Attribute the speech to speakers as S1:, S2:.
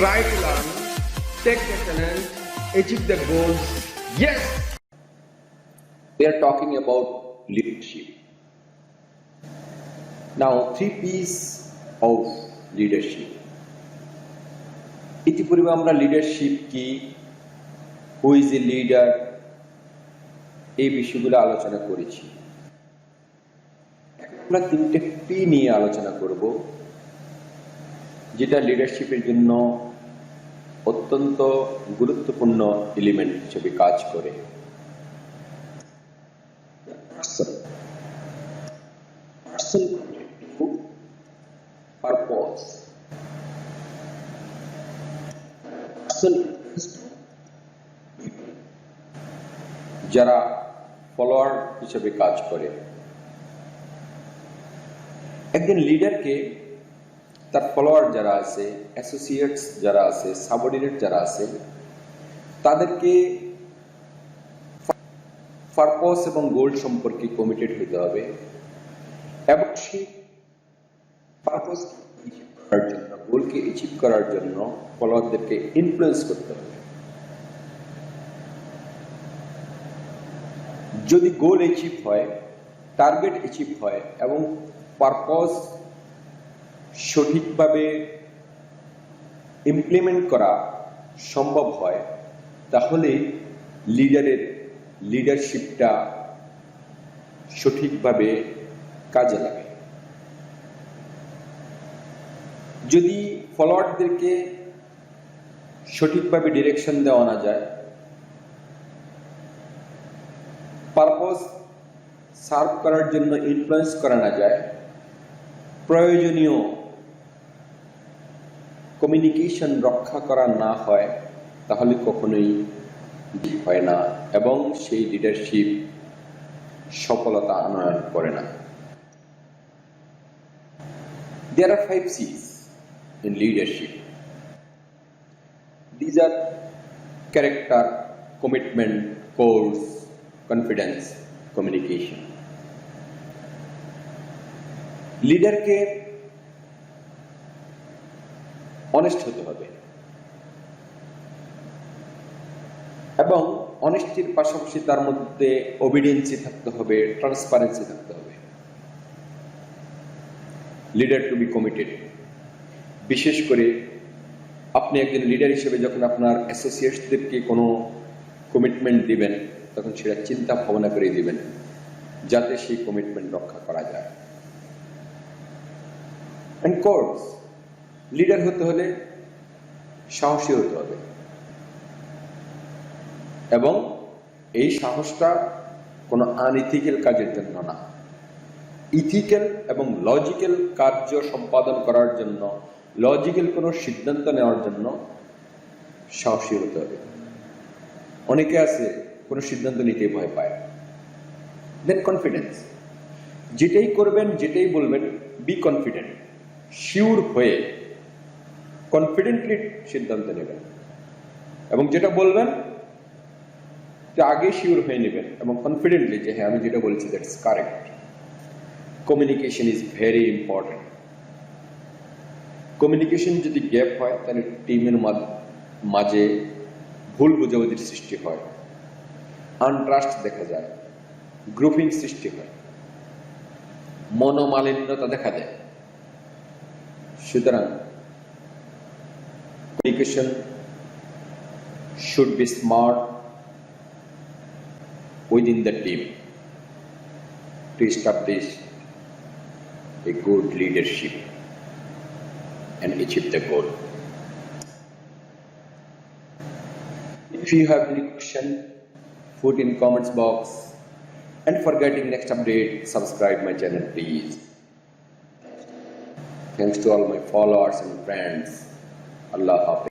S1: try to learn, take the challenge, achieve the goals. Yes!
S2: We are talking about leadership. Now, 3 P's of leadership. ইতিপূর্বে আমরা leadership কি, who is a leader, এই বিষয়গুলো আলোচনা করেছি। আমরা 3টে পি নিয়ে আলোচনা করব, যেটা লিডারশিপের জন্য অত্যন্ত গুরুত্বপূর্ণ এলিমেন্ট হিসেবে কাজ করে। Purpose. যারা ফলোয়ার হিসেবে কাজ করে। একজন লিডারকে তার ফলোয়ার যারা আছে, অ্যাসোসিয়েটস যারা আছে, সাবঅর্ডিনেট যারা আছে, তাদেরকে পারপস এবং গোল সম্পর্কে কমিটেড হতে হবে এবং সেই পারপস অ্যাচিভ করার জন্য, গোলকে অ্যাচিভ করার জন্য ফলোয়ারদেরকে ইনফ্লুয়েন্স করতে হবে। যদি গোল অ্যাচিভ হয়, টার্গেট অ্যাচিভ হয় এবং পারপস সঠিকভাবে ইমপ্লিমেন্ট করা সম্ভব হয়, তাহলে লিডারের লিডারশিপটা সঠিকভাবে কাজে লাগে। যদি ফলোয়ারদেরকে সঠিকভাবে ডিরেকশন দেওয়া না যায়, পারপস সার্ভ করার জন্য ইনফ্লুয়েন্স করা না যায়, প্রয়োজনীয় কমিউনিকেশন রক্ষা করা না হয়, তাহলে কখনোই হয় না এবং সেই লিডারশিপ সফলতা আনয়ন করে না। There are 5 C's in leadership. These are character, commitment, course, confidence, communication. লিডারকে অনেস্ট হতে হবে এবং অনেস্টির পাশাপাশি তার মধ্যে ওবিডিয়েন্সি থাকতে হবে, ট্রান্সপারেন্সি থাকতে হবে। Leader to be committed. বিশেষ করে আপনি একজন লিডার হিসেবে যখন আপনার অ্যাসোসিয়েটসদেরকে কোনো কমিটমেন্ট দিবেন, তখন সেটা চিন্তা ভাবনা করে দিবেন যাতে সেই কমিটমেন্ট রক্ষা করা যায়। অ্যান্ড কোর্স, লিডার হতে হলে সাহসী হতে হবে এবং এই সাহসটা কোনো আনইথিক্যাল কাজের জন্য না, ইথিক্যাল এবং লজিক্যাল কার্য সম্পাদন করার জন্য, লজিক্যাল কোনো সিদ্ধান্ত নেওয়ার জন্য সাহসী হতে হবে। অনেকে আছে কোনো সিদ্ধান্ত নিতে ভয় পায়। দেন কনফিডেন্স, যেটাই করবেন, যেটাই বলবেন, বি কনফিডেন্ট, শিওর হয়ে কনফিডেন্টলি সিদ্ধান্ত নেবেন এবং যেটা বলবেন আগে শিওর হয়ে নেবেন এবং কনফিডেন্টলি যে হ্যাঁ আমি যেটা বলছি that's correct. Communication is very important. Communication যদি গ্যাপ হয়, তাহলে টিমের মাঝে ভুল বোঝাবুঝির সৃষ্টি হয়, আনট্রাস্ট দেখা যায়, গ্রুপিং সৃষ্টি হয়, মনোমালিন্যতা দেখা দেয়। সুতরাং communication should be smart within the team to establish a good leadership and achieve the goal. If you have any question, put in comments box, and for getting next update, subscribe my channel please. Thanks to all my followers and friends. Allah Hafiz.